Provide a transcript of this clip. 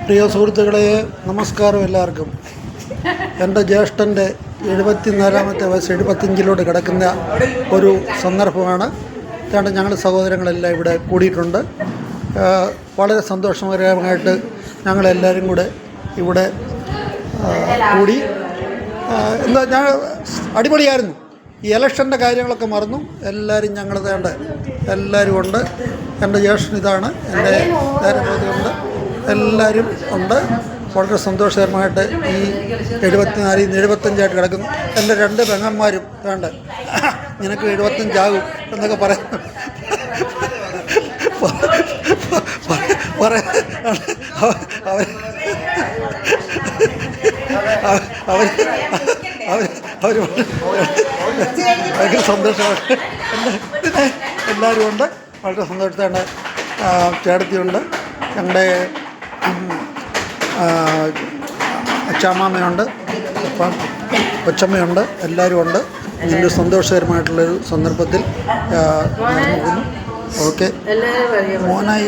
പ്രിയ സുഹൃത്തുക്കളെ, നമസ്കാരം എല്ലാവർക്കും. എൻ്റെ ജ്യേഷ്ഠൻ്റെ 74-ാമത്തെ വയസ്സ് 75-ലോട്ട് കിടക്കുന്ന ഒരു സന്ദർഭമാണ്. അതുകൊണ്ട് ഞങ്ങൾ സഹോദരങ്ങളെല്ലാം ഇവിടെ കൂടിയിട്ടുണ്ട്. വളരെ സന്തോഷകരമായിട്ട് ഞങ്ങളെല്ലാവരും കൂടെ ഇവിടെ കൂടി. എന്താ ഞാൻ അടിപൊളിയായിരുന്നു. ഈ ഇലക്ഷൻ്റെ കാര്യങ്ങളൊക്കെ മറന്നു. എല്ലാവരും ഞങ്ങൾ വേണ്ട എല്ലാവരും ഉണ്ട്. എൻ്റെ ജ്യേഷ്ഠൻ ഇതാണ്, എൻ്റെ നേരബോധമുണ്ട്, എല്ലാവരും ഉണ്ട്. വളരെ സന്തോഷകരമായിട്ട് ഈ 74 75 കിടക്കുന്നു. എൻ്റെ 2 പെങ്ങന്മാരും വേണ്ട നിനക്ക് 75 ആകും എന്നൊക്കെ പറയുന്നു. അവർ ഭയങ്കര സന്തോഷമാണ്. എല്ലാവരും ഉണ്ട്. വളരെ സന്തോഷത്താണ്. ചേട്ടത്തിയുണ്ട്, ഞങ്ങളുടെ അച്ചാമ്മയുണ്ട്, അപ്പം കൊച്ചമ്മയുണ്ട്, എല്ലാവരും ഉണ്ട്. ഇങ്ങനൊരു സന്തോഷകരമായിട്ടുള്ളൊരു സന്ദർഭത്തിൽ നടന്നു പോകുന്നു. ഓക്കെ മോനായി